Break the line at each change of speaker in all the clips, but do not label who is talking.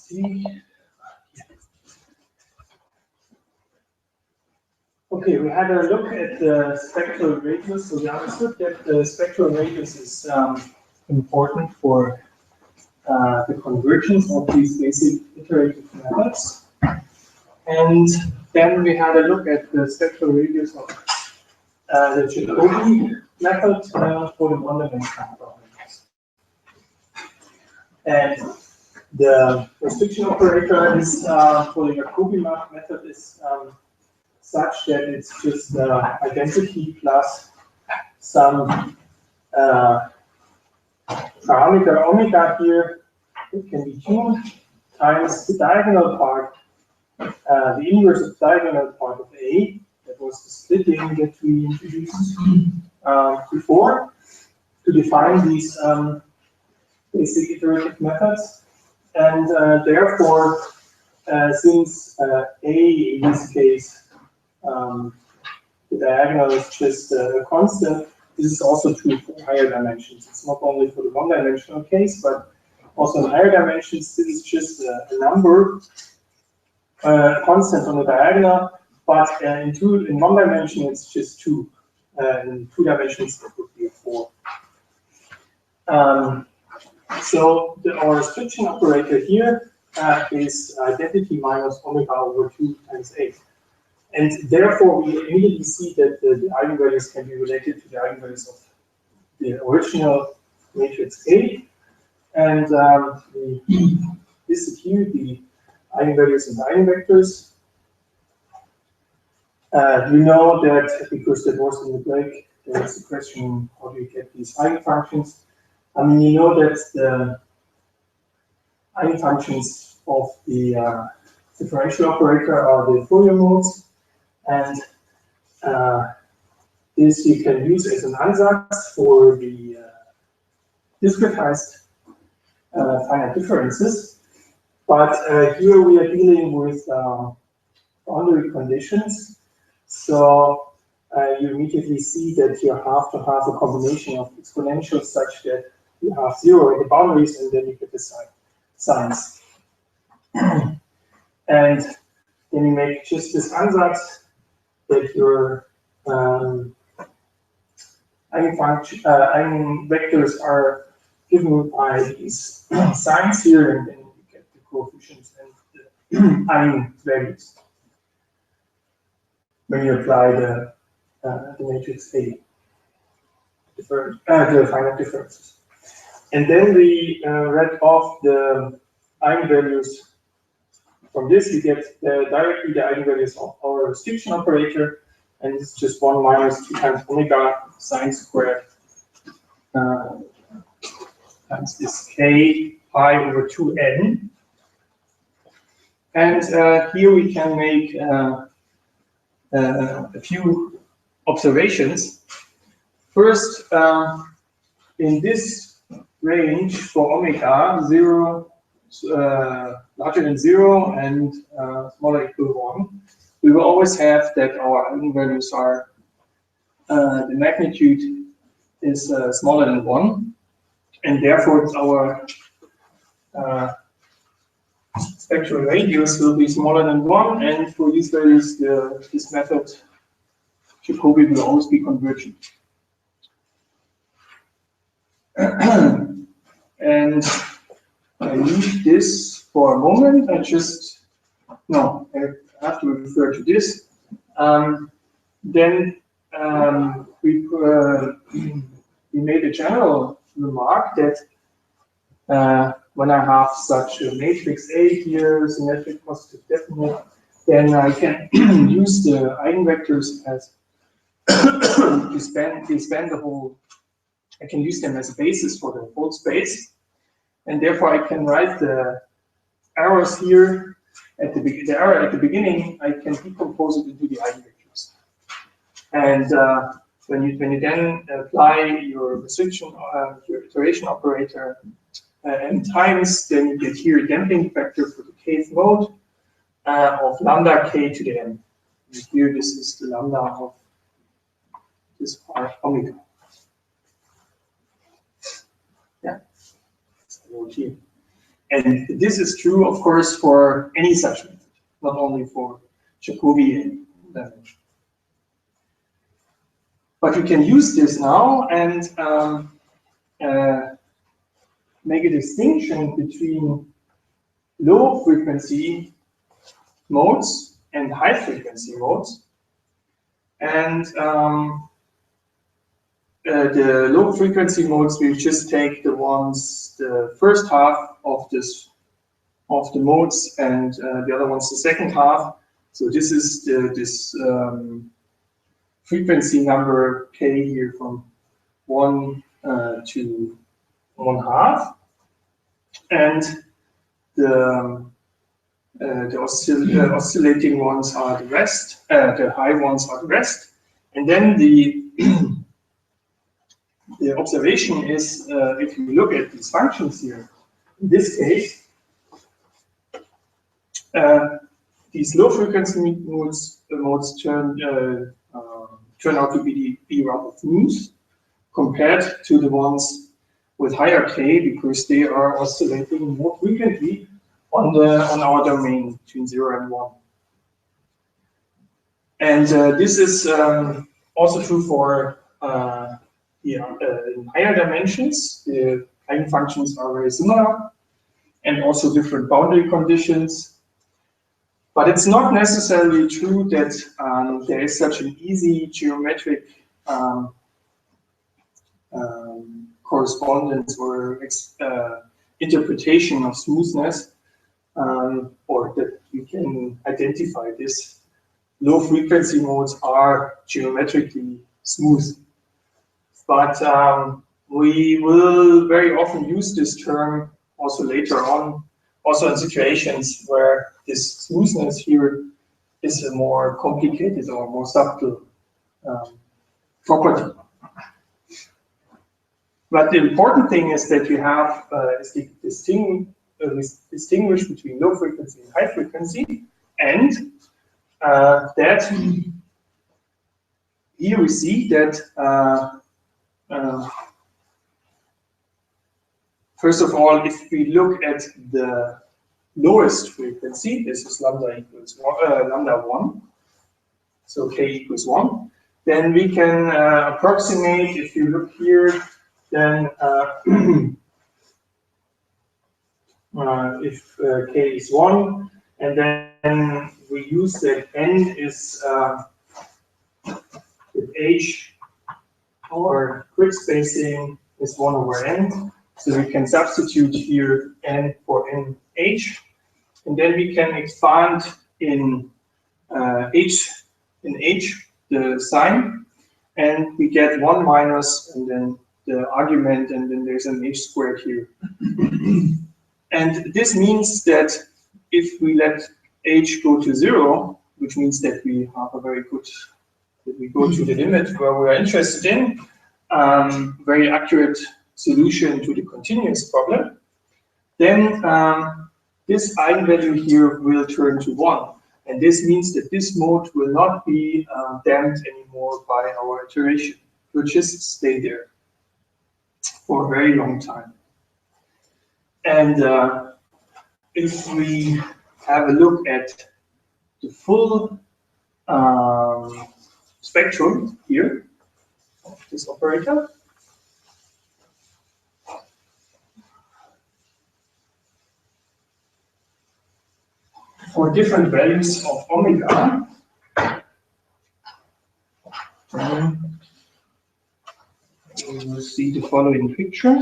see. Okay, we had a look at the spectral radius. So we understood that the spectral radius is important for the convergence of these basic iterative methods. And then we had a look at the spectral radius of the Jacobi method for the one-dimensional problems. And the restriction operator is for the Jacobi method is such that it's just identity plus some parameter omega here. It can be 2 times the diagonal part, the inverse of diagonal part of A. That was the splitting that we introduced before to define these basic iterative methods. And therefore, since A in this case, the diagonal is just a constant, this is also true for higher dimensions. It's not only for the one-dimensional case, but also in higher dimensions, this is just a number, constant on the diagonal, but in one dimension, it's just 2. In 2 dimensions, that would be a 4. So our restriction operator here is identity minus omega over 2 times A. And therefore, we immediately see that the eigenvalues can be related to the eigenvalues of the original matrix A. And we disappear the eigenvalues and eigenvectors. You know that because that was in the break, there's a question, how do you get these eigenfunctions? I mean, you know that the eigenfunctions of the differential operator are the Fourier modes, and this you can use as an ansatz for the discretized finite differences. But here we are dealing with boundary conditions. So you immediately see that you have to have a combination of exponentials such that you have 0 in the boundaries, and then you get the signs. And then you make just this ansatz that your eigenvectors are given by these signs here, and then you get the coefficients and the eigenvalues when you apply the matrix A, the finite differences. And then we read off the eigenvalues. From this, you get directly the eigenvalues of our restriction operator, and it's just 1 minus 2 times omega sine squared times this k pi over 2n. And here we can make a few observations. First, in this range for omega, 0 larger than 0 and smaller equal to 1, we will always have that our eigenvalues are the magnitude is smaller than 1, and therefore it's our spectral radius will be smaller than 1, and for these values, this method Jacobi will always be convergent. And I leave this for a moment. I have to refer to this. Then we made a general remark that when I have such a matrix A here, symmetric, positive, definite, then I can use the eigenvectors as to span the whole. I can use them as a basis for the whole space, and therefore I can write the arrows here at the arrow at the beginning. I can decompose it into the eigenvectors, and when you then apply your restriction, your iteration operator n times, then you get here a damping factor for the kth mode of lambda k to the n. And here this is the lambda of this part omega. Yeah, it's here. And this is true, of course, for any such method, not only for Jacobian dimension. But we can use this now and make a distinction between low frequency modes and high frequency modes. And the low frequency modes, we just take the first half of the modes, and the other one's the second half. So this is this frequency number k here from 1 to 1/2, and the oscillating ones are the rest. The high ones are the rest, and then the the observation is, if you look at these functions here, in this case, these low frequency modes turn out to be rather smooth compared to the ones with higher k, because they are oscillating more frequently on our domain between 0 and 1. And this is also true for in higher dimensions. The eigenfunctions are very similar, and also different boundary conditions. But it's not necessarily true that there is such an easy geometric correspondence or interpretation of smoothness, or that you can identify this. Low frequency modes are geometrically smooth. But we will very often use this term also later on, also in situations where this smoothness here is a more complicated or more subtle property. But the important thing is that you have distinguish between low frequency and high frequency, and that here we see that first of all, if we look at the lowest frequency, this is lambda equals lambda 1, so k equals 1, then we can approximate, if you look here, then if k is 1, and then we use that n is with h, or quick spacing is 1 over n. So we can substitute here n for nh, and then we can expand in h the sign, and we get 1 minus, and then the argument, and then there's an h squared here. And this means that if we let h go to 0, which means that we have a very good, that we go to the limit where we are interested in, very accurate solution to the continuous problem, then this eigenvalue here will turn to 1. And this means that this mode will not be damped anymore by our iteration. It will just stay there for a very long time. And if we have a look at the full spectrum here of this operator, for different values of omega, we will see the following picture.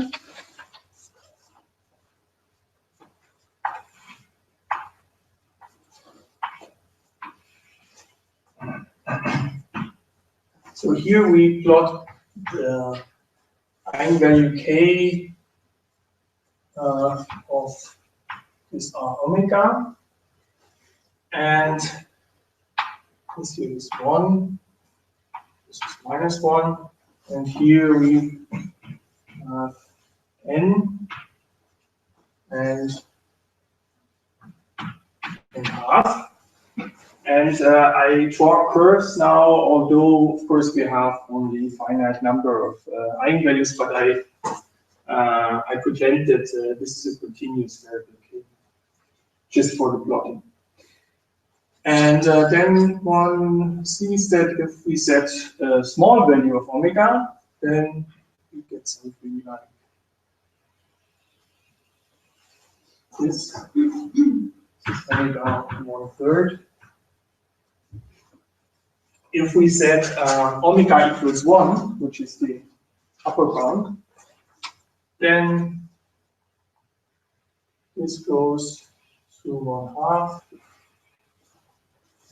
So here we plot the eigenvalue k of this omega, and this here is 1, this is -1, and here we have n and half. And I draw curves now, although of course we have only a finite number of eigenvalues, but I pretend that this is a continuous variable, okay? Just for the plotting. And then one sees that if we set a small value of omega, then we get something like this. Omega 1/3. If we set omega equals 1, which is the upper bound, then this goes to 1/2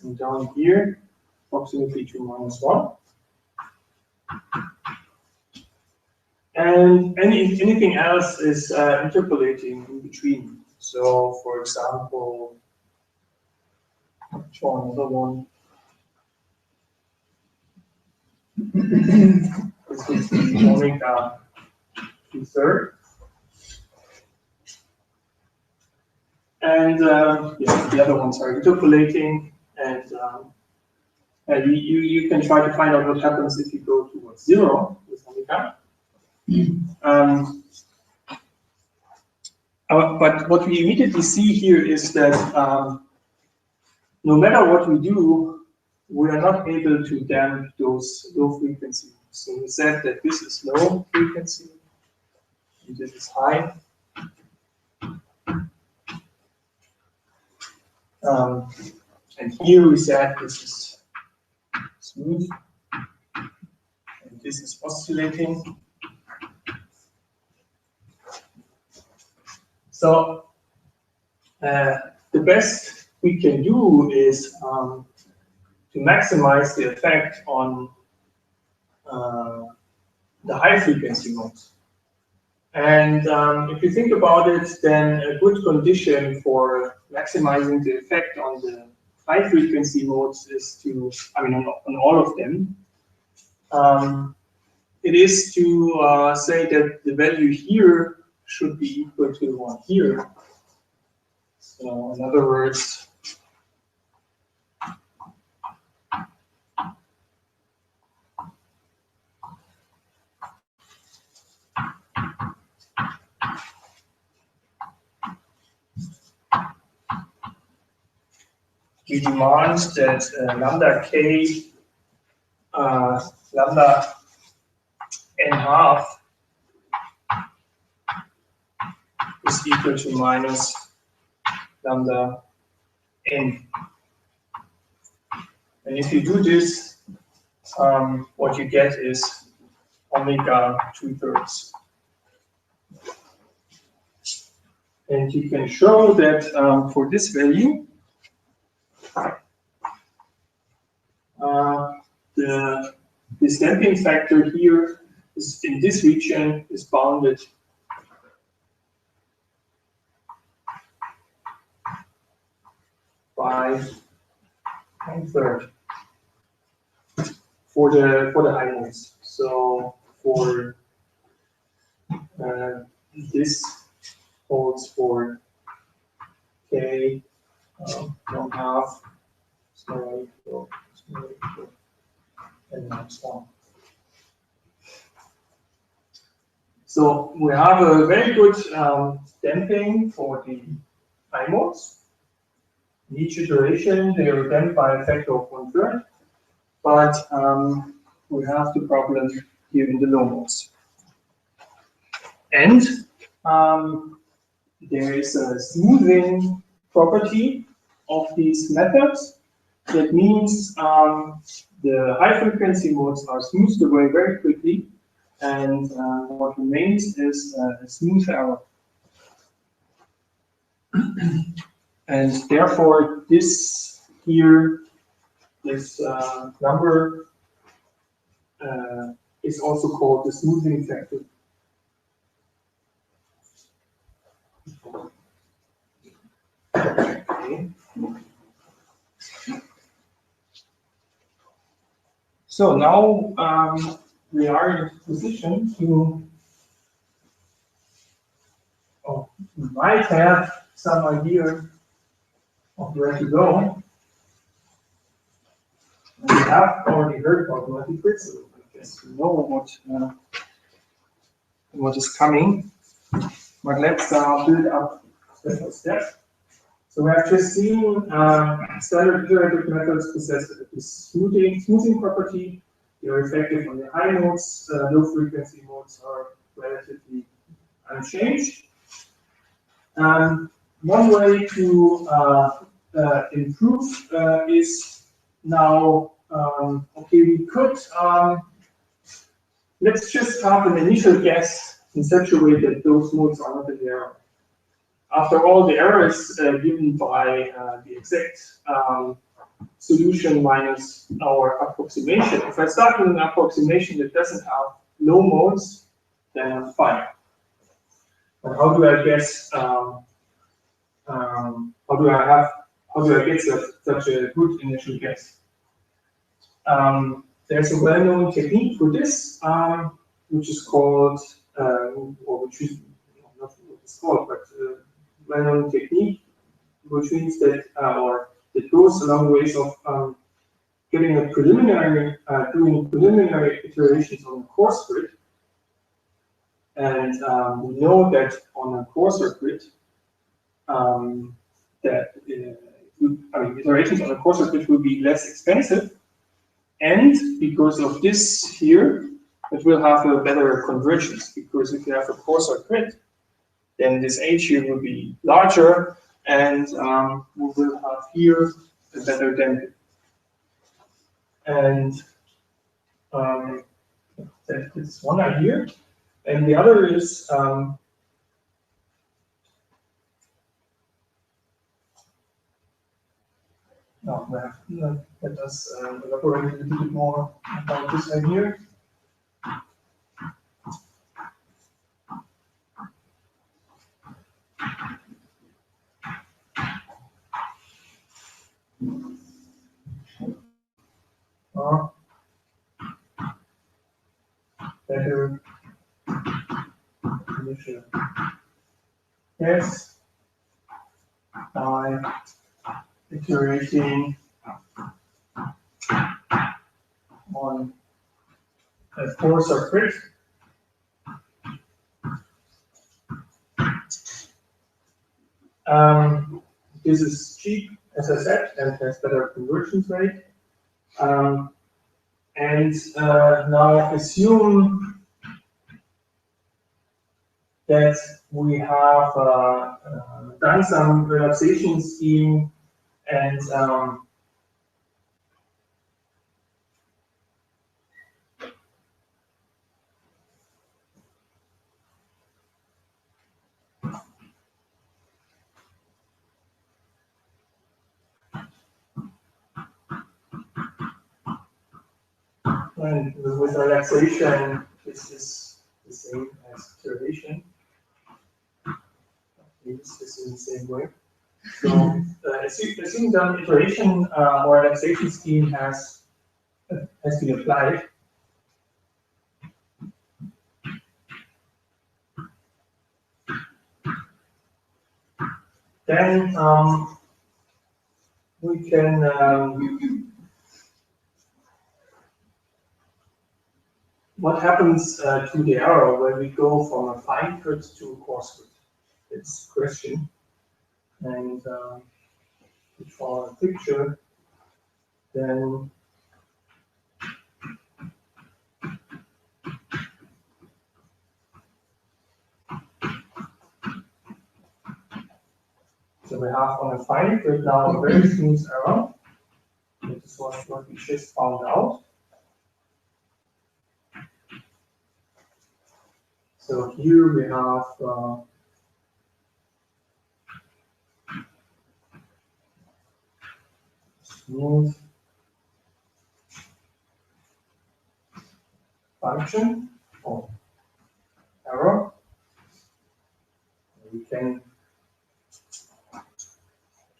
and down here, approximately to -1. And anything else is interpolating in between. So, for example, let's draw another one. This is the omega 2/3. And yeah, the other ones are interpolating, and you can try to find out what happens if you go towards 0 with omega. But what we immediately see here is that no matter what we do, we are not able to damp those low frequency. So we said that this is low frequency, and this is high. And here we said this is smooth, and this is oscillating. So the best we can do is to maximize the effect on the high frequency modes. And if you think about it, then a good condition for maximizing the effect on the high frequency modes is to, on all of them, it is to say that the value here should be equal to the one here. So in other words, we demand that lambda k, lambda n½ is equal to minus lambda n. And if you do this, what you get is omega 2/3. And you can show that for this value, this damping factor here is in this region is bounded by 1/3 for the high modes. So for this holds for k 1/2 and -1. So we have a very good damping for the high modes. In each iteration, they are damped by a factor of 1/3, but we have the problem here in the low modes. And there is a smoothing property of these methods. That means the high frequency modes are smoothed away very quickly, and what remains is a smooth error. And therefore, this here, this number is also called the smoothing factor. Okay. So now we are in a position to, we might have some idea of where to go. And we have already heard about multi-crystal. I guess we know what is coming. But let's build up step by step. So we have just seen standard iterative methods possess this smoothing property. They are effective on the high nodes. Low frequency modes are relatively unchanged. One way to improve is now, okay, we could, let's just have an initial guess in such a way that those modes are not in error. After all, the error is given by the exact solution minus our approximation. If I start with an approximation that doesn't have low modes, then I'm fine. But how do I guess? How do I get such a good initial guess? There's a well-known technique for this, which is called, or which is not what it's called, but well-known technique, which means that, or it goes along ways of getting a preliminary, doing preliminary iterations on a coarse grid, and we know that on a coarser grid, iterations on a coarser grid will be less expensive, and because of this here, it will have a better convergence, because if you have a coarser grid, then this H here will be larger, and we will have here a better density. And that is one idea. And the other is let us elaborate a little bit more about this idea. Better initial guess by iterating on a coarser grid. This is cheap, as I said, and has better convergence rate. Now assume that we have done some relaxation scheme and with relaxation, this is the same as iteration. Use this in the same way. So, assume that iteration or relaxation scheme has been applied. Then we can. What happens to the error when we go from a fine grid to a coarse grid? It's a question. And we draw a picture, then so we have on a fine grid now a very smooth error. This was what we just found out. So here we have smooth function of error. We can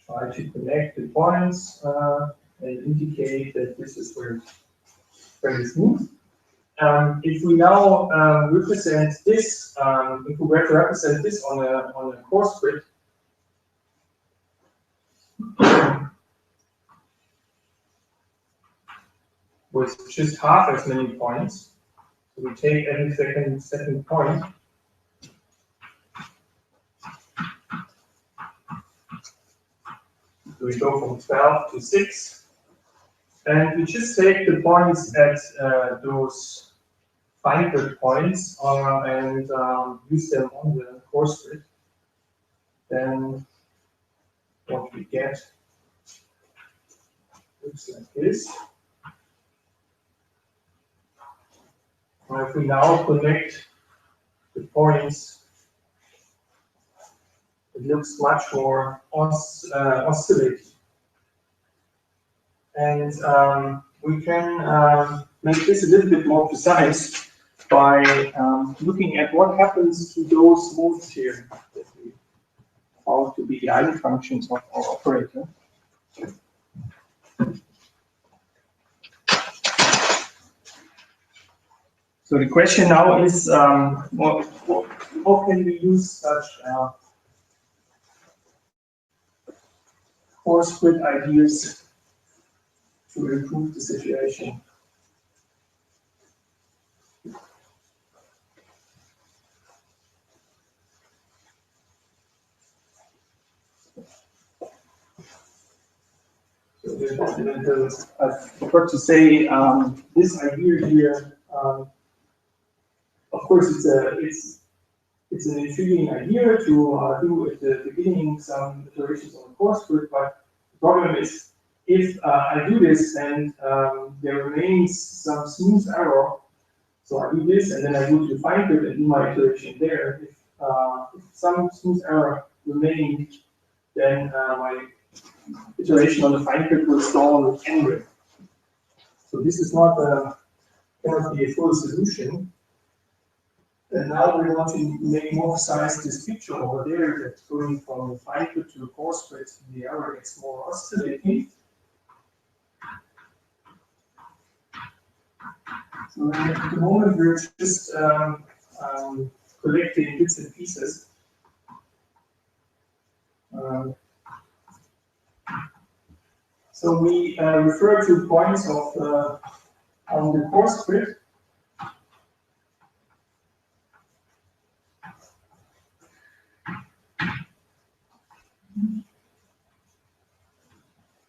try to connect the points and indicate that this is where it's very smooth. If we now represent this, if we were to represent this on a coarse grid, with just half as many points, so we take every second point, So we go from 12 to 6. And we just take the points at those fine grid points and use them on the coarse grid. Then what we get looks like this. And if we now connect the points, it looks much more oscillating. And we can make this a little bit more precise by looking at what happens to those modes here that we found to be the eigenfunctions of our operator. So the question now is, what can we use such coarse grid ideas to improve the situation? So I forgot to say this idea here. Of course, it's an intriguing idea to do at the beginning some iterations on the coarse grid, but the problem is if I do this and there remains some smooth error, so I do this and then I go to the fine grid and do my iteration there. If some smooth error remains, then my iteration on the fine grid will stall anyway. So this is not cannot be a full solution. And now we want to make more precise this picture over there that's going from the fine grid to the coarse grid. The error gets more oscillating. So at the moment we're just collecting bits and pieces. So we refer to points of on the coarse grid.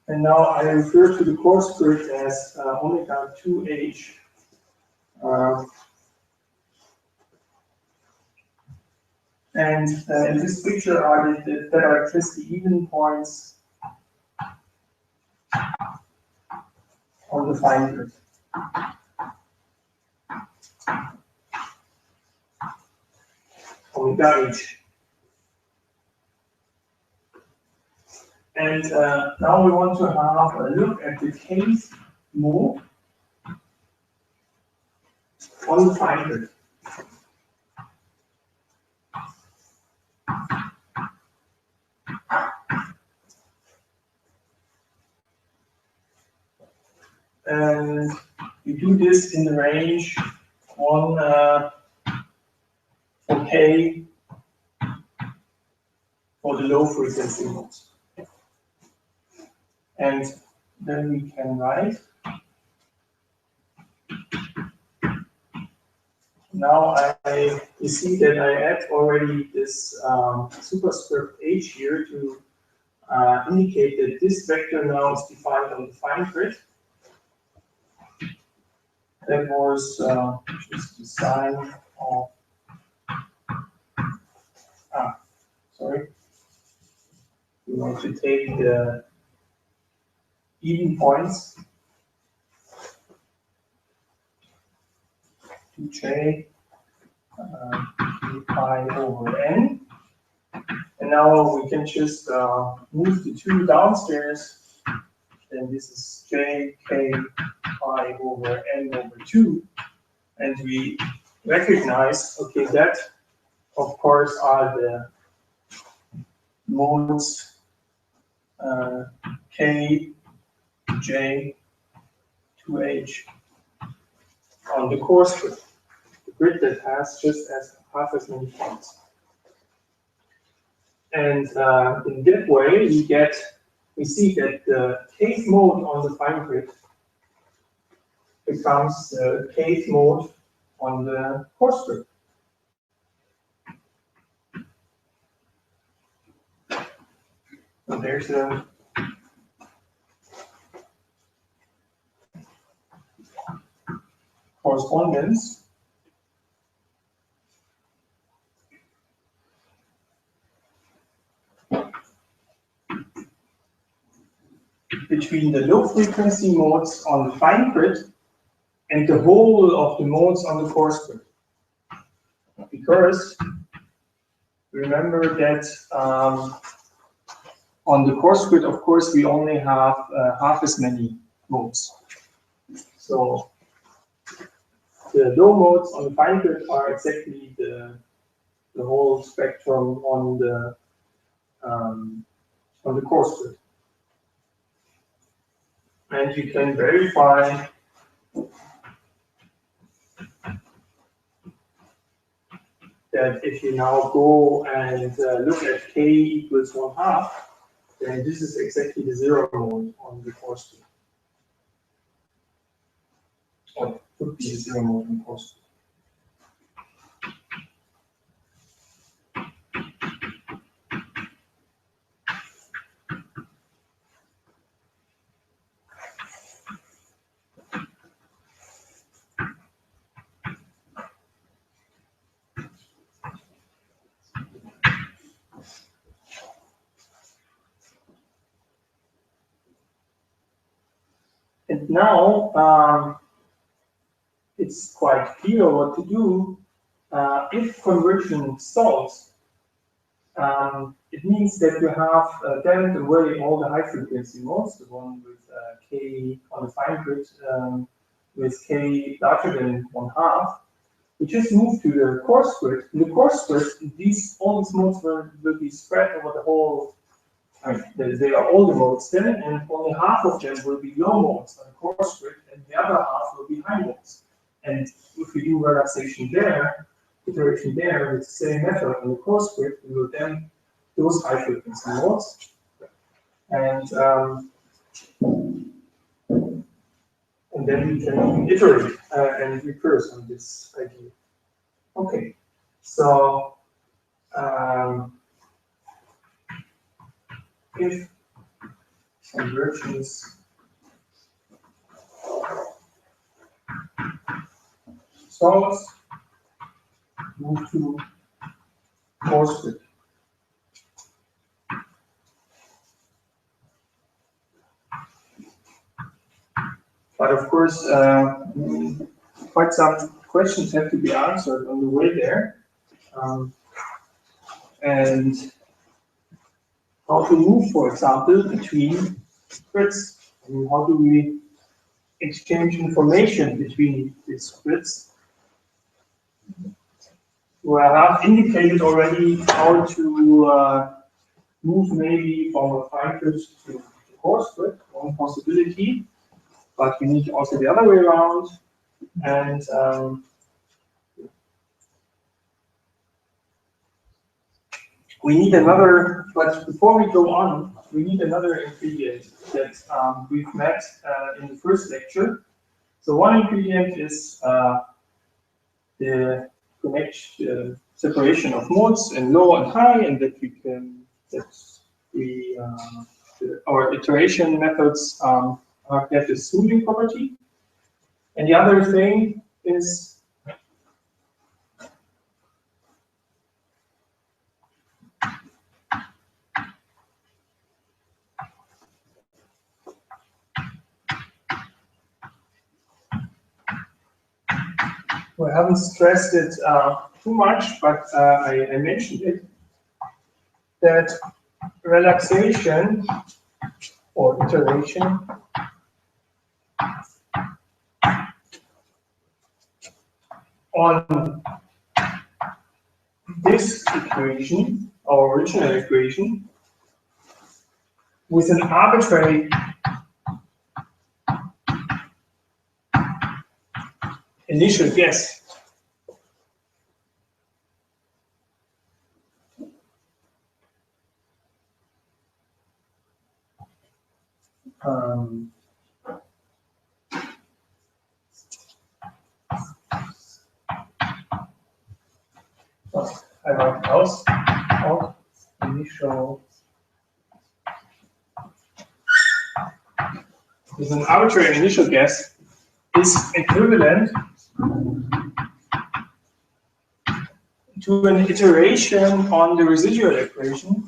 And now I refer to the coarse grid as omega 2h. And in this picture are that are just the even points on the fine grid. Omega h. And now we want to have a look at the kth mode on the fine grid. And we do this in the range 1 for k for the low frequency modes. And then we can write. Now you see that I add already this superscript h here to indicate that this vector now is defined on the fine grid. That was just the sign of, sorry. We want to take the even points, 2j pi over n. And now we can just move the 2 downstairs, and this is j k pi over n over 2. And we recognize, okay, that of course are the modes k, j, 2h on the coarse grid, the grid that has just half as many points. And in that way, we see that the kth mode on the fine grid becomes the kth mode on the coarse grid. So there's a correspondence between the low frequency modes on the fine grid and the whole of the modes on the coarse grid. Because remember that on the coarse grid, of course, we only have half as many modes. So the low modes on the fine grid are exactly the whole spectrum on the coarse grid. And you can verify that if you now go and look at k equals 1/2, then this is exactly the zero mode on the coarse grid. Or it could be the zero mode on the coarse grid. And now it's quite clear what to do. If conversion stalls, it means that you have damped away all the high frequency modes, the one with k on the fine grid with k larger than 1/2. We just move to the coarse grid. In the coarse grid, all these modes will be spread over the whole. I mean, they are all the modes then, and only half of them will be low modes on the coarse grid, and the other half will be high modes. And if we do relaxation there, iteration there with the same method on the coarse grid, we will then those high frequency modes, and then we can iterate and recurse on this idea. Okay, so. If convergence stalls, move to coarse grid. But of course, quite some questions have to be answered on the way there. And how to move, for example, between grids. I mean, how do we exchange information between these grids? Well, I have indicated already how to move maybe from a fine grid to a coarse grid, one possibility, but we need also the other way around. And we need another, but before we go on, we need another ingredient that we've met in the first lecture. So one ingredient is the connection, separation of modes in low and high, and that our iteration methods have this smoothing property. And the other thing is we haven't stressed it too much, but I mentioned it, that relaxation or iteration on this equation, our original equation, with an arbitrary initial guess. I write out initial with an arbitrary initial guess is equivalent to an iteration on the residual equation.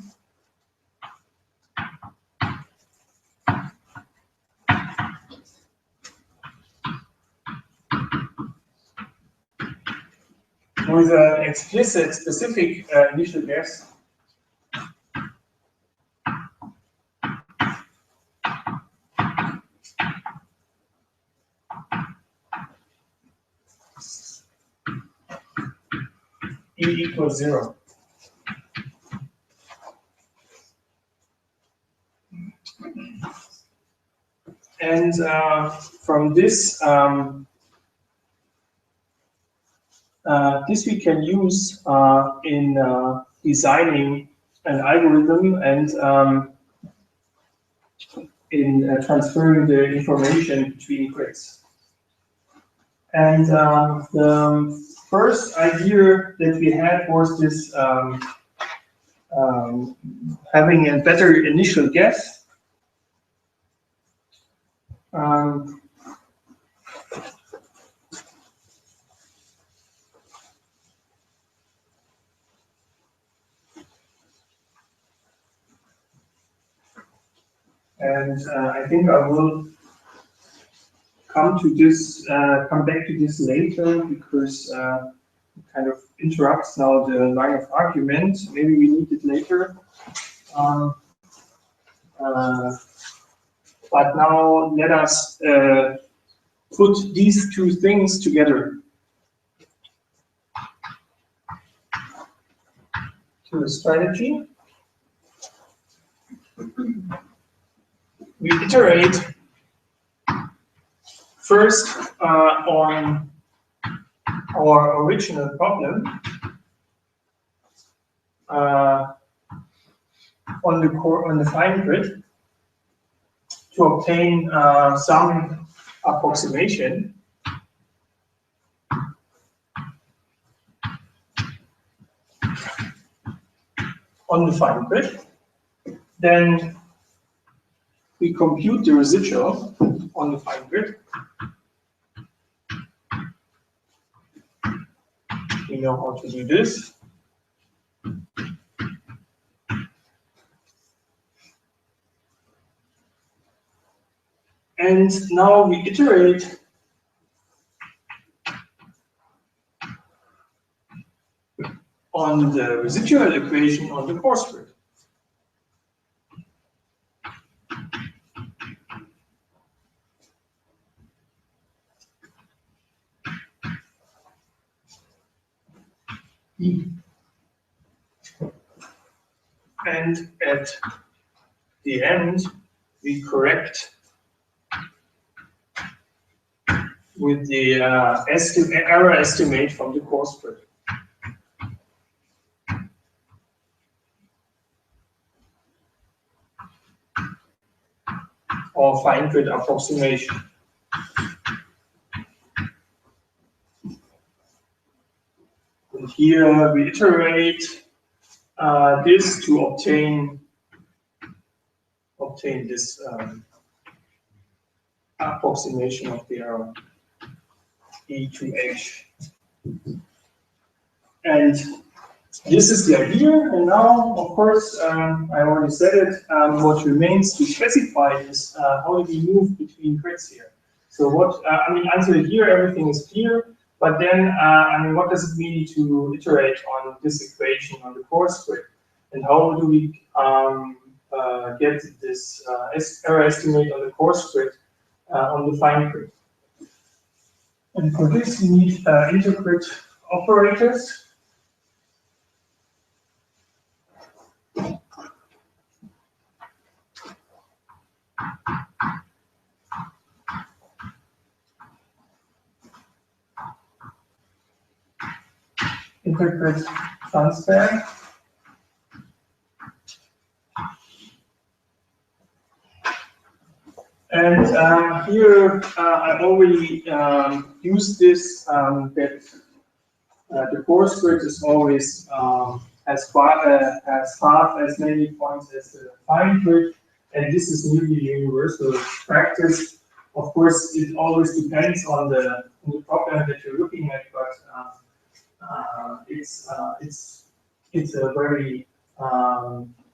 With an explicit, specific initial guess. E equals 0. And from this, this we can use in designing an algorithm and in transferring the information between grids. And the first idea that we had was this having a better initial guess. And I think I will come back to this later, because it kind of interrupts now the line of argument. Maybe we need it later. But now let us put these two things together to a strategy. We iterate first on our original problem on the fine grid to obtain some approximation on the fine grid. Then we compute the residual on the fine grid. We know how to do this. And now we iterate on the residual equation on the coarse grid. And at the end, we correct with the error estimate from the coarse grid. Or fine grid approximation. And here we iterate this to obtain this approximation of the error, E to H. And this is the idea. And now, of course, I already said it, what remains to specify is how do we move between grids here. So what, I mean, until here, everything is clear. But then, I mean, what does it mean to iterate on this equation on the coarse grid? And how do we get this error estimate on the coarse grid on the fine grid? And for this, you need intergrid operators. Intergrid transfer. And here I already used this, that the coarse grid is always has half as many points as the fine grid, and this is nearly universal practice Of course, it always depends on the problem that you're looking at, but it's a very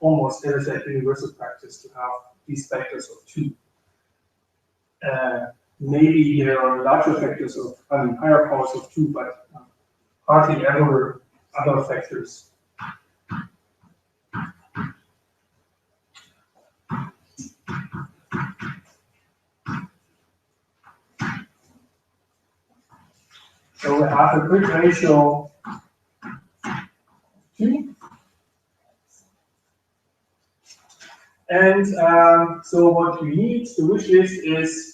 almost, as I said, universal practice to have these factors of 2. Maybe there are larger factors of, higher powers of 2, but hardly ever other factors. So we have a grid ratio 2. And so what we need, the wish list is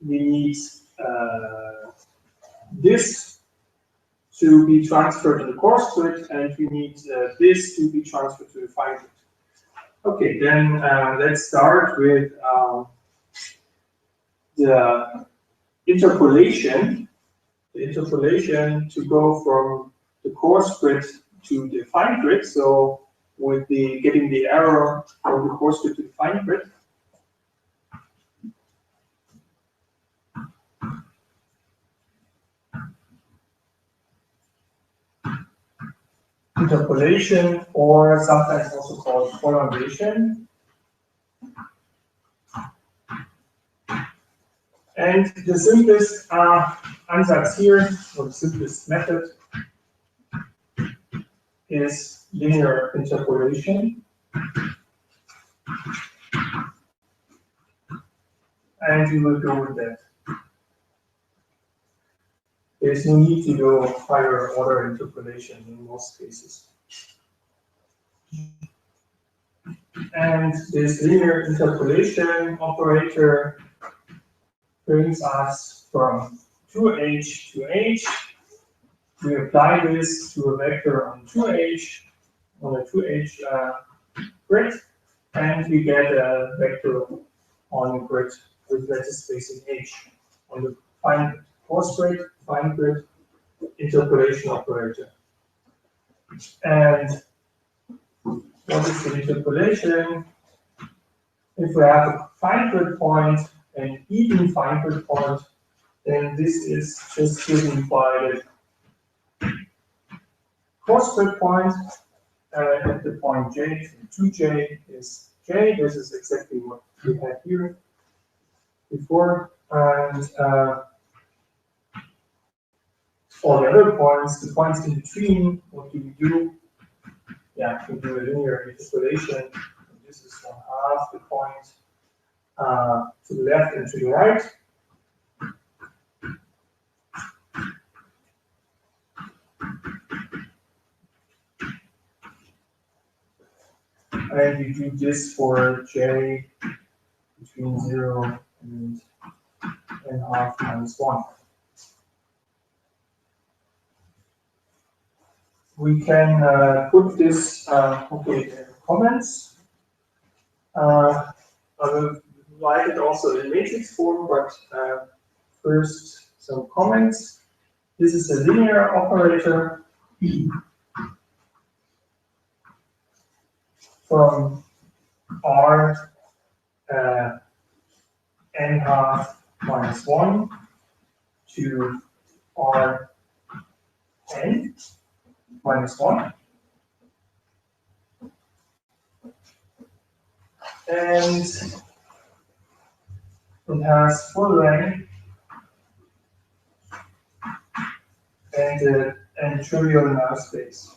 we need this to be transferred to the coarse grid, and we need this to be transferred to the fine grid. Okay, then let's start with the interpolation. The interpolation to go from the coarse grid to the fine grid. So with the getting the error from the coarse grid to the fine grid. Interpolation, or sometimes also called prolongation. And the simplest ansatz here, or the simplest method, is linear interpolation. And we will go with that. There's no need to go higher order interpolation in most cases. And this linear interpolation operator brings us from 2h to h. We apply this to a vector on 2h, on a 2h grid, and we get a vector on a grid with lattice spacing h on the fine coarse grid, fine grid interpolation operator. And what is the interpolation? If we have a fine grid point, an even fine grid point, then this is just given by the coarse grid point at the point j. 2j is j. This is exactly what we had here before. And all the other points, the points in between, what do we do? Yeah, we do a linear interpolation. This is 1/2 the point to the left and to the right. And we do this for j between 0 and n½ minus 1. We can put this, comments. I will write it also in matrix form, but first some comments. This is a linear operator from R n½ minus 1 to R n minus 1. And it has full length and trivial null space.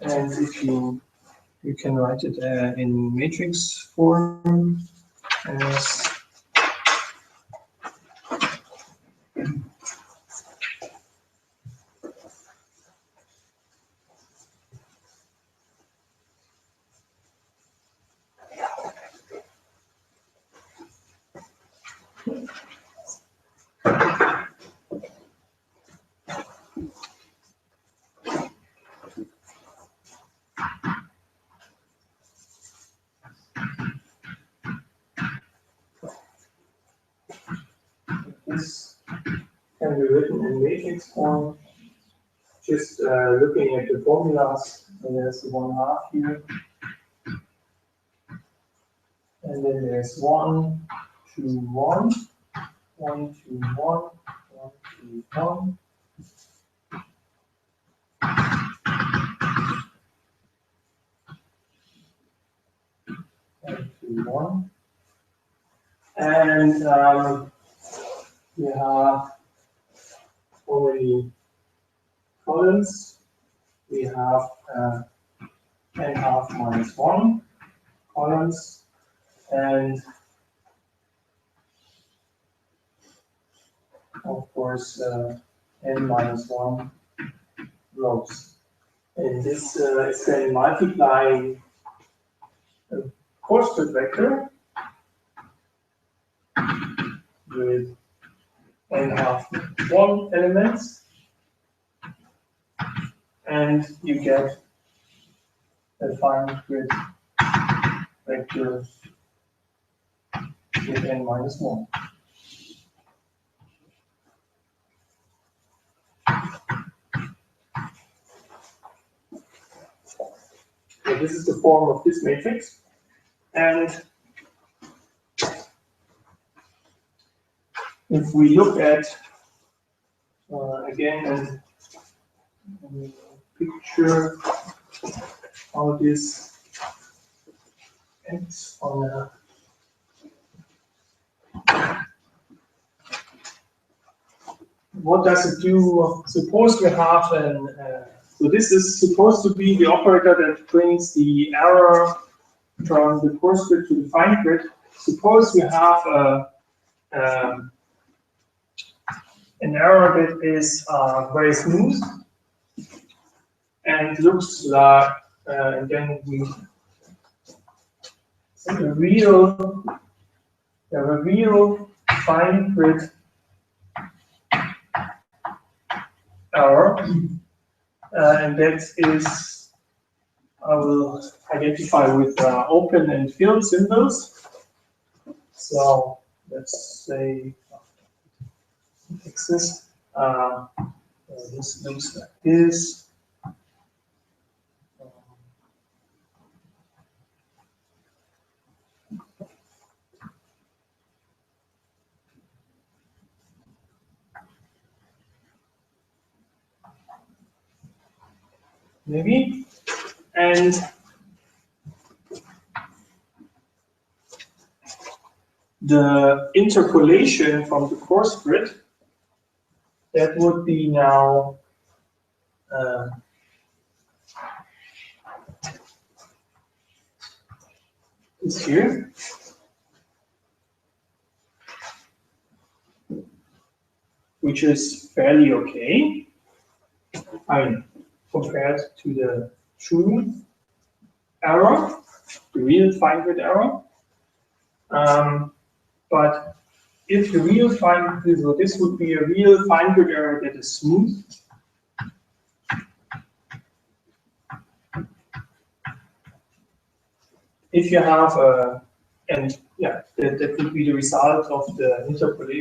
And if you can write it in matrix form as this can be written in matrix form. Just looking at the formulas, so there's 1/2 here. And then there's 1, 2, 1, 1, 2, 1, 1, 2, 1. And 2, 1. And we have already columns. We have n½ minus 1 columns, and of course n minus 1 rows. And this is then multiplying a course grid vector with n½ elements, and you get a fine grid vector with n minus 1. So this is the form of this matrix, and if we look at again a picture how this acts on a what does it do? Suppose we have an so this is supposed to be the operator that brings the error from the coarse grid to the fine grid. Suppose we have an error that is very smooth and looks like, and then we have a real fine grid error, and that is I will identify with open and filled symbols. So let's say this this looks like this. Maybe, and the interpolation from the coarse grid, that would be now is here, which is fairly okay. I mean, compared to the true error, the real fine grid error. But if the real fine grid, so this would be a real fine grid error that is smooth. If you have a, and yeah, that would be the result of the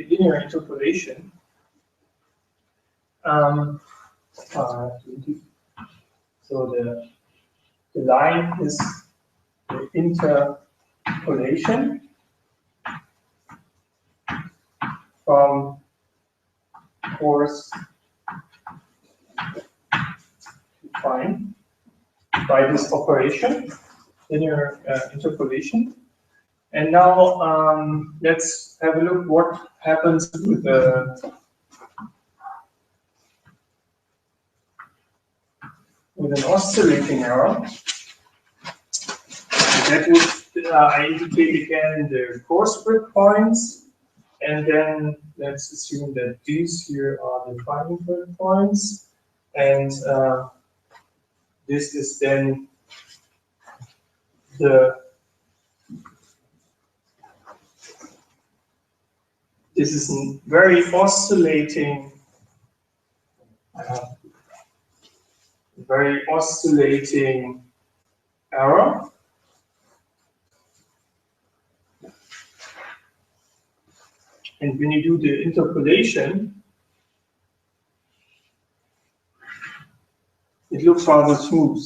linear interpolation. So the line is the interpolation from coarse to fine by this operation, linear interpolation. And now let's have a look what happens with an oscillating error. That would I indicate again the coarse grid points, and then let's assume that these here are the fine grid points, and this is then this is a very oscillating error. And when you do the interpolation, it looks rather smooth.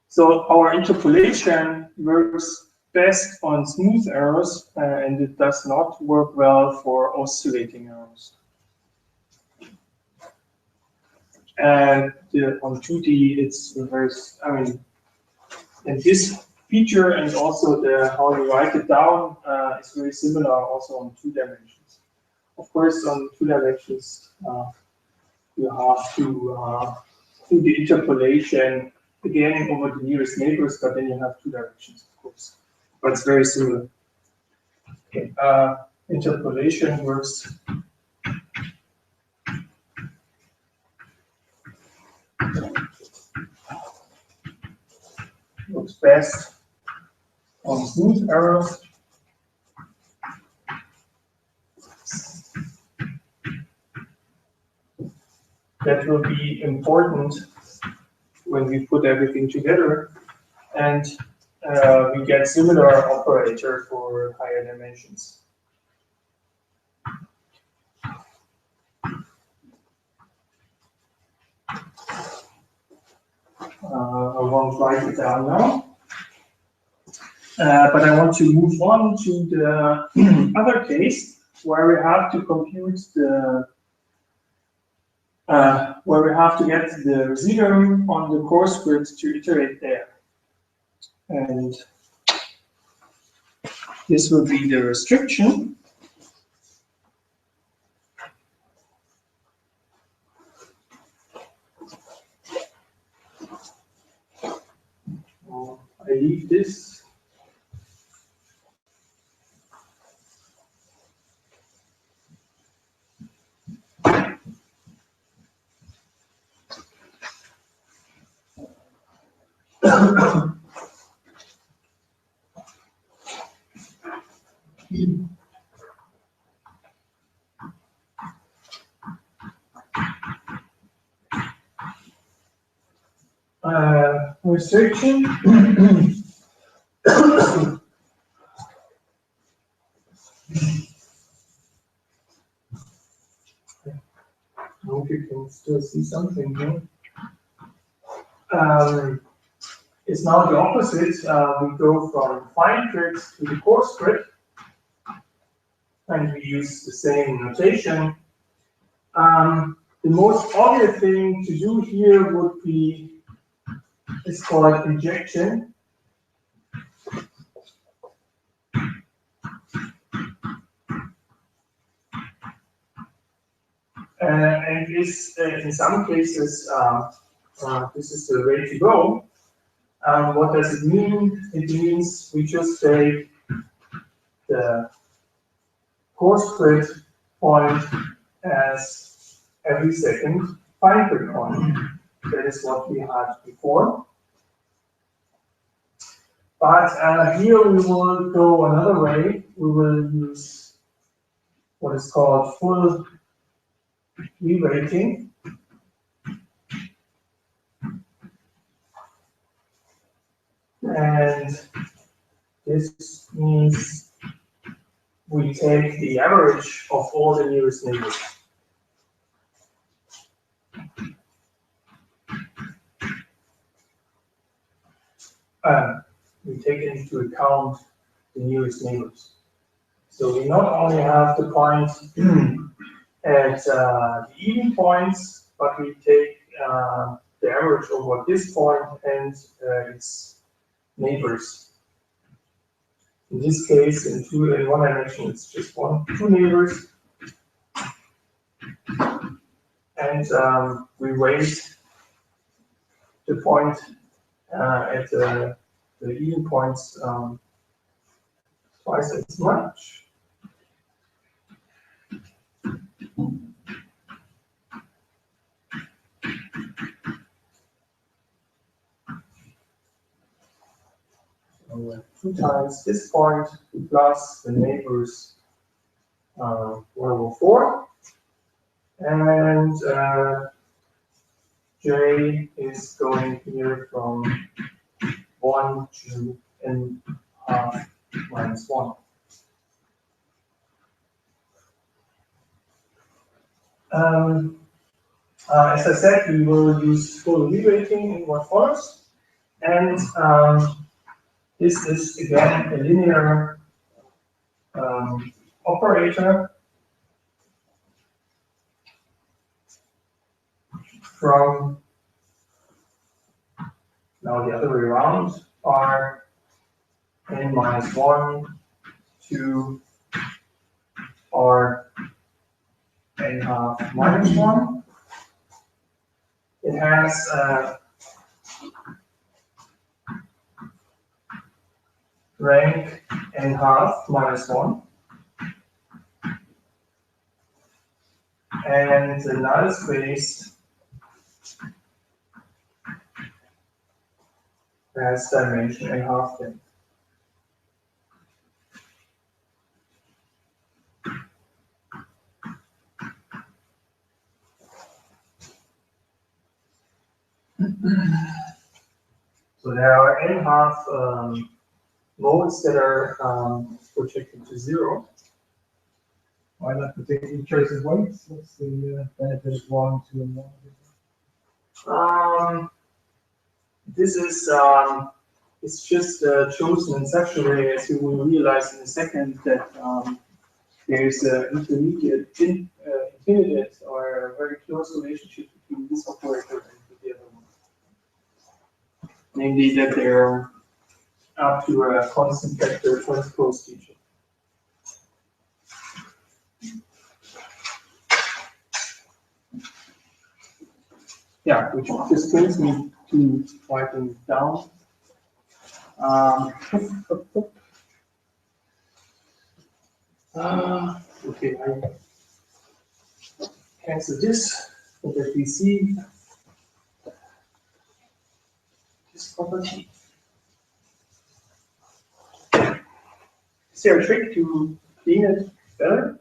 So our interpolation works best on smooth errors, and it does not work well for oscillating errors. And on 2D, it's reverse. I mean, and this feature and also how you write it down is very similar also on 2 dimensions. Of course, on 2 dimensions, you have to do the interpolation again over the nearest neighbors, but then you have 2 directions, of course. But it's very similar. Okay. Interpolation works. Works best on smooth errors. That will be important when we put everything together, and we get similar operator for higher dimensions. I won't write it down now, but I want to move on to the other case where we have to compute the where we have to get the residuum on the course grid to iterate there. And this will be the restriction. I leave this. Restriction. I hope you can still see something here. It's now the opposite. We go from fine grid to the coarse grid, and we use the same notation. The most obvious thing to do here would be, it's called injection. And this, in some cases, this is the way to go. What does it mean? It means we just take the coarse grid point as every second fine grid point. That is what we had before. But here we will go another way. We will use what is called full re-rating. And this means we take the average of all the nearest neighbors. We take into account the nearest neighbors. So we not only have the point at the even points, but we take the average over this point and its neighbors. In this case, in one dimension, it's just 2 neighbors. And we weight the point at the even points twice as much. So 2 times this point plus the neighbors 1/4. And J is going here from 1 to n half minus 1. As I said, we will use full reweighting in what follows. And this is again a linear operator from now the other way around are n minus 1 to r n half minus 1. It has rank n half minus 1. And the null space has dimension n half then. So there are n half modes that are projected to 0.
Why not particular choice of weights? What's the benefit of 1, 2, and 1?
This is it's just chosen in such a way, as you will realize in a second, that there is an infinite or a very close relationship between this operator and the other one. Namely, that they are up to a constant factor transposed to each other. Yeah, which just brings me to writing it down. Okay, I cancel this so that we see this property. Is there a trick to clean it better?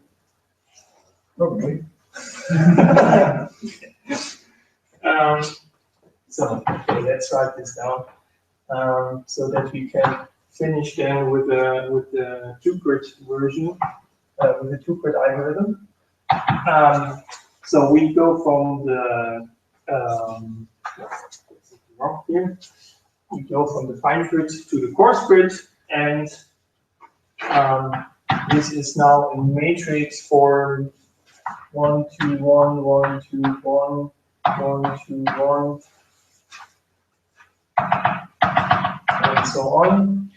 Probably.
So okay, let's write this down so that we can finish then with the two-grid version, with the two-grid algorithm. So we go from the wrong here. We go from the fine grid to the coarse grid, and this is now in matrix form 1, 2, 1, 1, 2, 1, 1, 2, 1, and so on.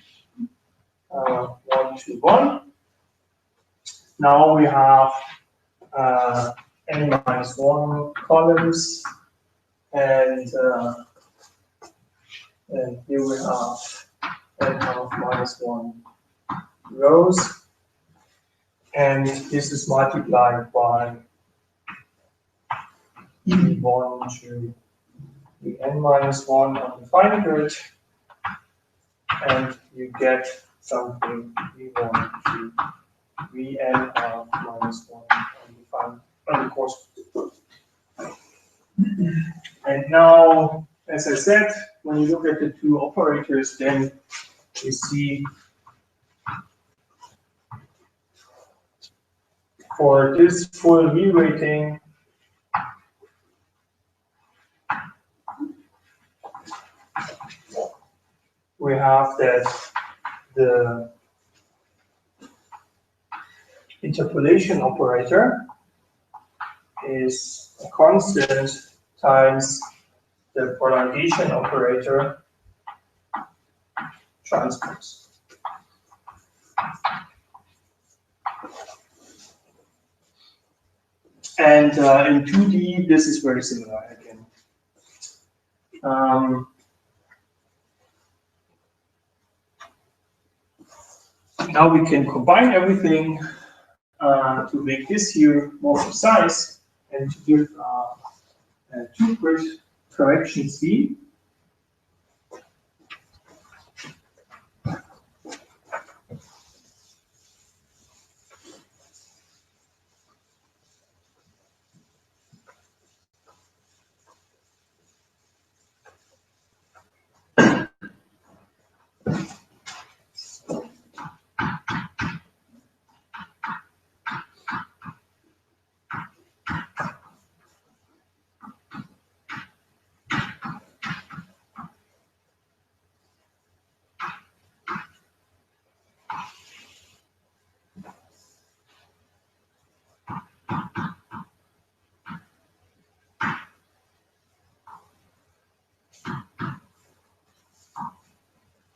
1, 2, 1. Now we have n minus 1 columns, and here we have n half minus 1 rows, and this is multiplied by e1 to the n minus 1 on the fine grid, and you get something e1 to vn half minus 1 on the course. And now, as I said, when you look at the two operators, then you see for this full reweighting, we have that the interpolation operator is a constant times the prolongation operator transpose. And in 2D, this is very similar again. Now we can combine everything to make this here more precise and to give a two-grid correction speed.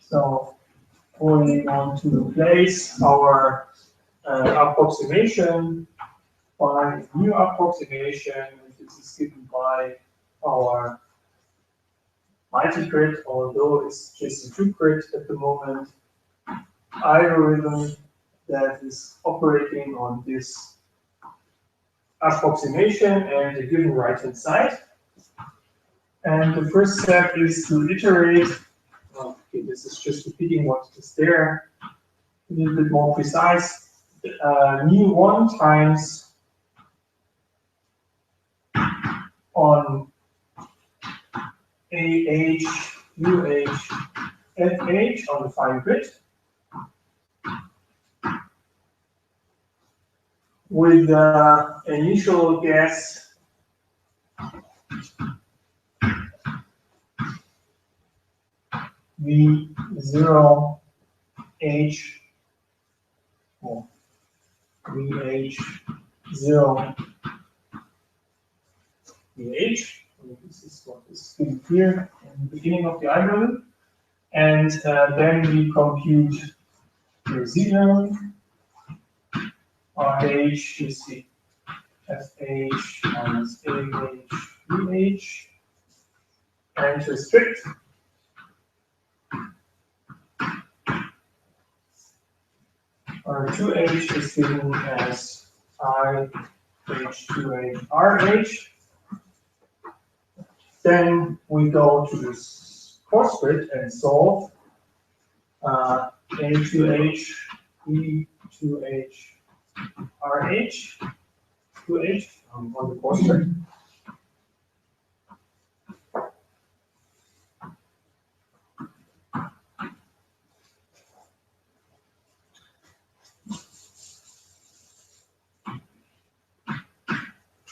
So we want to replace our approximation by a new approximation. This is given by our multi-grid, although it's just a two-grid at the moment, algorithm that is operating on this approximation and a given right-hand side. And the first step is to iterate. Okay, this is just repeating what is there. A little bit more precise. mu1 times on AH, UH, FH on the fine grid with the initial guess V0 H or VH0 VH. This is what is given here in the beginning of the algorithm. And then we compute the Z0, RH is the FH minus AH VH, and restrict. Our 2H is given as IH2H RH. Then we go to this course grid and solve A2H, E2H, RH, 2H on the course grid.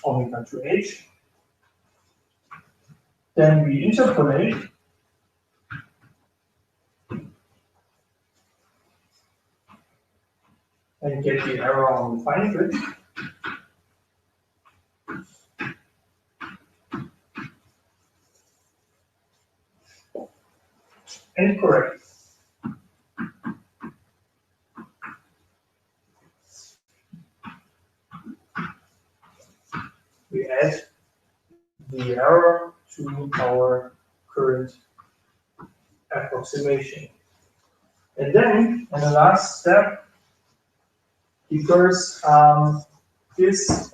Omega 2H. Then we interpolate and get the error on the fine grid. And correct. We add the error to our current approximation. And then, in the last step, because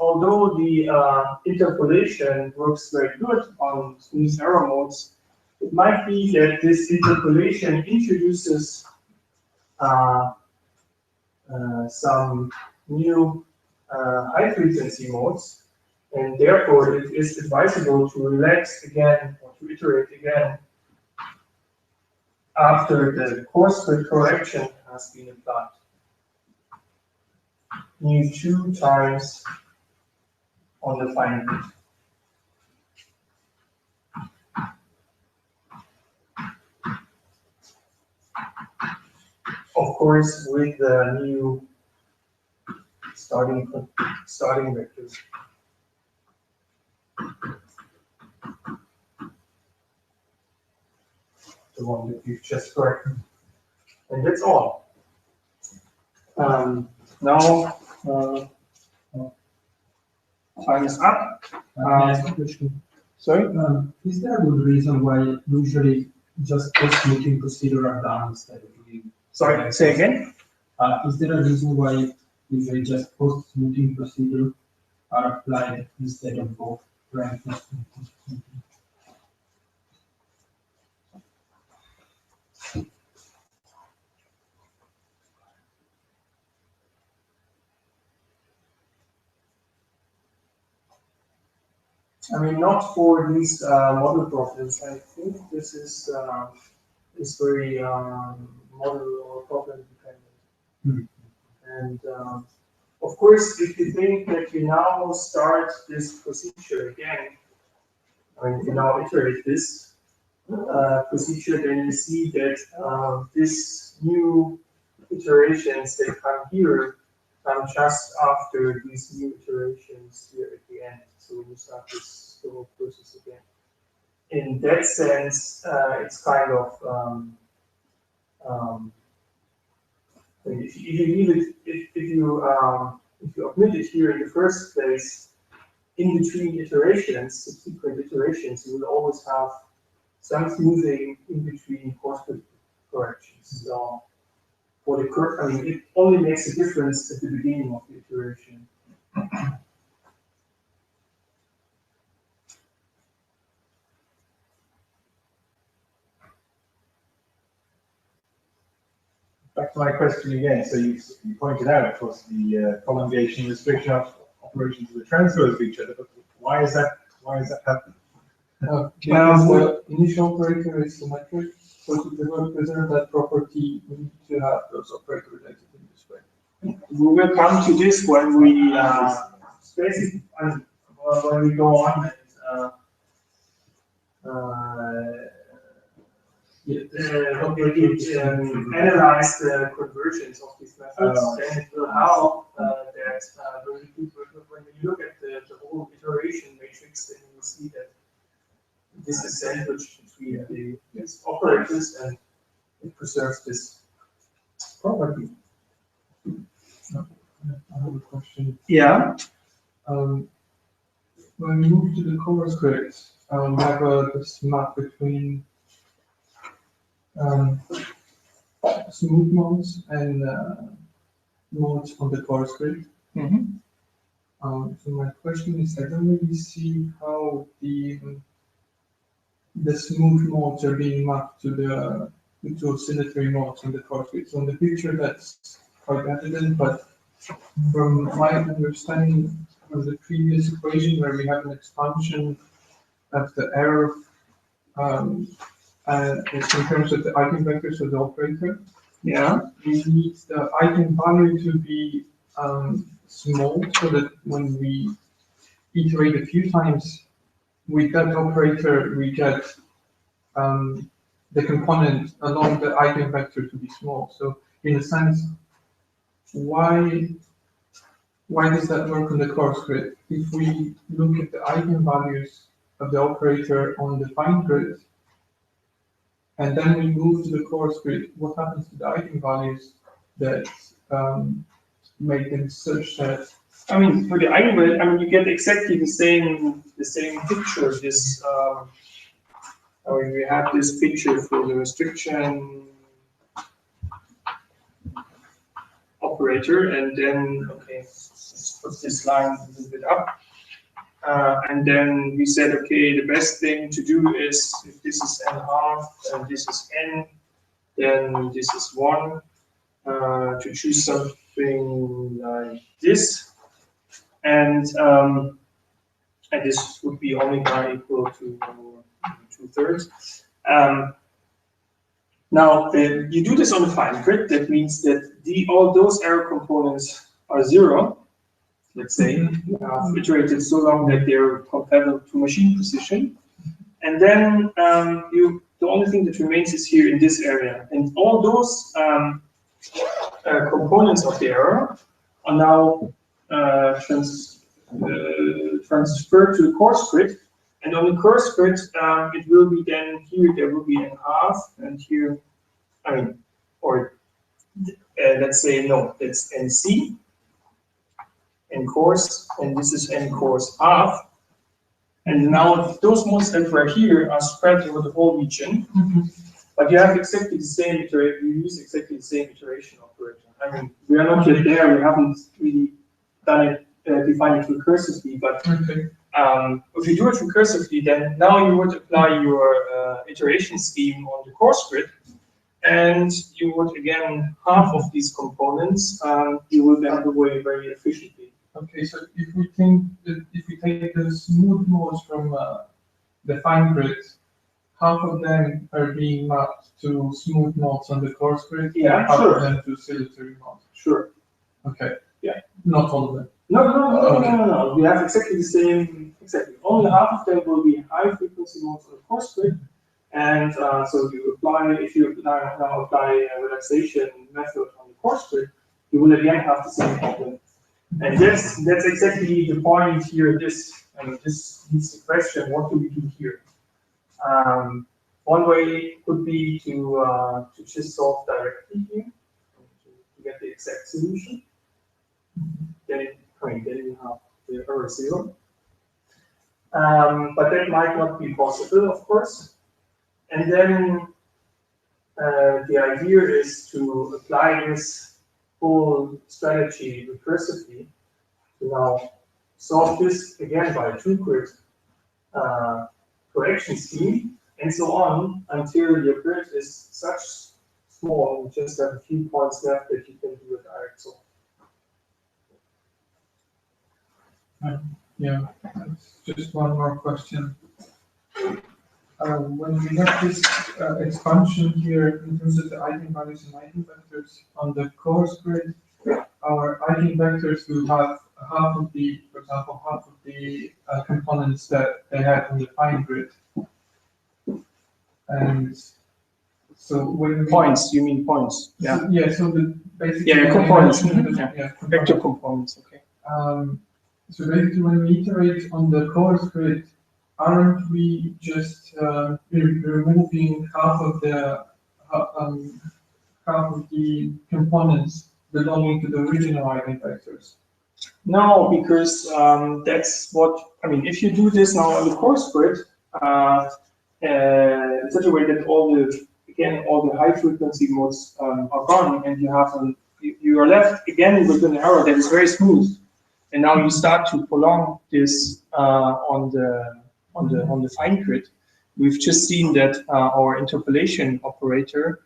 although the interpolation works very good on these error modes, it might be that this interpolation introduces some new high frequency modes, and therefore it is advisable to relax again or to iterate again after the course grid correction has been applied. mu2 times on the fine grid. Of course, with the new starting vectors. The one that you've just corrected. And that's all. Now, time is up. Sorry?
Is there a good reason why usually just post-smoothing procedure are done instead of doing?
Sorry, say again?
Is there a reason why usually just post-smoothing procedure are applied instead of both rank and smoothing?
I mean, not for these model problems. I think this is very model or problem dependent. And of course, if you think that you now start this procedure again, or if you now iterate this procedure, then you see that this new iterations that come here come just after these new iterations here at the end. So you start this whole process again. In that sense, it's kind of if you leave it, if you omit it here in the first place, in between iterations, subsequent iterations, you will always have some smoothing in between course corrections. So for the curve, I mean, it only makes a difference at the beginning of the iteration.
Back to my question again. So you pointed out, of course, the prolongation restriction of operations of the transfers of each other. But why is that? Why is that happening?
Because the initial operator is symmetric, so to preserve that property, we need to have those operators related in this way.
We will come to this when we basically when we go on and analyze the conversions of these methods. Then it will help that when you look at the whole iteration matrix, then you will see that this is sandwiched between these operators, and it preserves this property.
I have a question.
Yeah.
When we move to the core script, we have this map between smooth modes and modes on the core script. So my question is, I don't really see how the smooth modes are being mapped to the oscillatory modes on the core script. So on the picture that's quite evident, but from my understanding of the previous equation where we have an expansion of the error in terms of the eigenvectors of the operator, we need the eigenvalue to be small so that when we iterate a few times with that operator, we get the component along the eigenvector to be small. So in a sense, why does that work on the core script? If we look at the eigenvalues of the operator on the fine grid, and then we move to the core script, what happens to the eigenvalues that make them such that?
I mean, for the eigenvalue, I mean, you get exactly the same picture. This, I mean, we have this picture for the restriction operator, and then let's put this line a little bit up. And then we said, okay, the best thing to do is, if this is n½ and this is n, then this is 1, to choose something like this. And this would be omega equal to 2/3. Now, you do this on the fine grid. That means that all those error components are 0. Let's say you have iterated so long that they're compatible to machine precision, and then the only thing that remains is here in this area, and all those components of the error are now transferred to the core script, and on the core script it will be then here there will be n½ and here, I mean, or let's say no, that's nc. N course, and this is n course half. And now those modes that were here are spread over the whole region, but you have exactly the same iteration, you use exactly the same iteration operator. I mean, we are not yet there, we haven't really done it, defined it recursively, but if you do it recursively, then now you would apply your iteration scheme on the core script, and you would again half of these components, you will then away very efficiently.
Okay, so if we think that if we take the smooth modes from the fine grid, half of them are being mapped to smooth modes on the core grid,
yeah,
half
sure.
of them to oscillatory modes.
Sure.
Okay.
Yeah.
Not all of them.
No. We have exactly the same. Exactly. Only half of them will be high frequency modes on the core grid, and so if you now apply a relaxation method on the core grid, you will again have the same problem. And that's exactly the point here. This leads the question: what do we do here? One way could be to just solve directly here, to get the exact solution. Then you have the error 0. But that might not be possible, of course. And then the idea is to apply this whole strategy recursively to now solve this again by a 2-grid correction scheme, and so on until your grid is such small, you just have a few points left that you can do a direct solve.
Yeah, just one more question. When we have this expansion here in terms of the eigenvalues and eigenvectors on the coarse grid, our eigenvectors will have half of the, for example, half of the components that they had on the fine grid. And so when
Points, you mean points? Yeah.
So, yeah. So the basically.
Yeah, components.
Yeah,
Vector components. Okay.
So basically, when we iterate on the coarse grid, aren't we just removing half of the components belonging to the original eigenvectors?
No, because that's what I mean. If you do this now on the coarse grid, in such a way that all the high frequency modes are gone, and you are left again with an error that is very smooth. And now you start to prolong this on the fine grid. We've just seen that our interpolation operator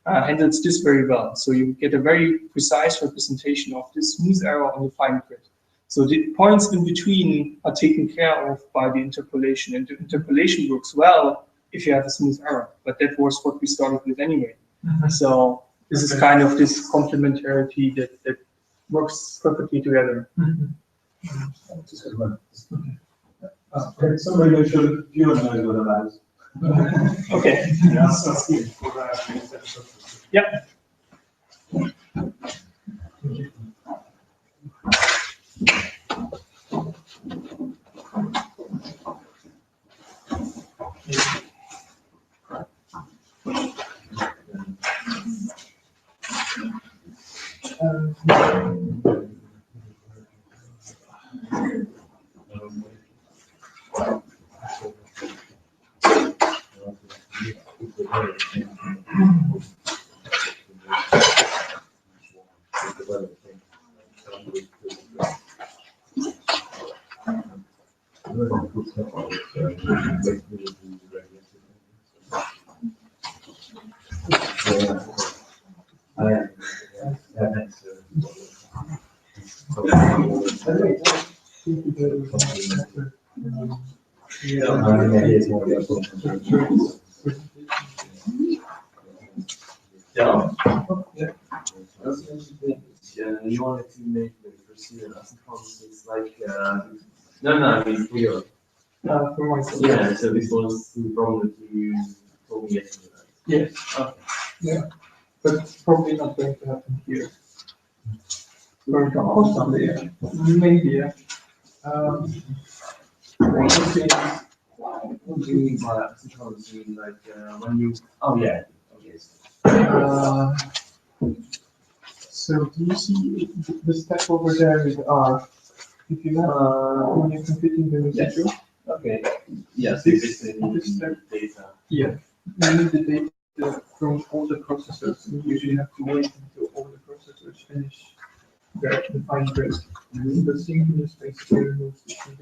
handles this very well. So you get a very precise representation of this smooth error on the fine grid. So the points in between are taken care of by the interpolation, and the interpolation works well if you have a smooth error. But that was what we started with anyway. Mm-hmm. So this is kind of this complementarity that works perfectly together.
Mm-hmm.
Okay, somebody should view and know what that is.
Okay. Yeah.
You wanted to make the procedure as it's like no, I mean clear.
For myself.
Yeah, so this was the problem that you told me yesterday.
Yes. Okay. Yeah, but it's probably not going to happen here. Going to possibly, yeah. Maybe, yeah.
What do you mean by that? You mean like when you? Oh yeah. Okay.
So do you see the step over there with R? If you have when you're computing the residual.
Yes. Okay. Yes.
This
step data.
Yeah. You need the data from all the processors. You usually have to wait until all the processors finish the fine grid. The synchronous basically removes the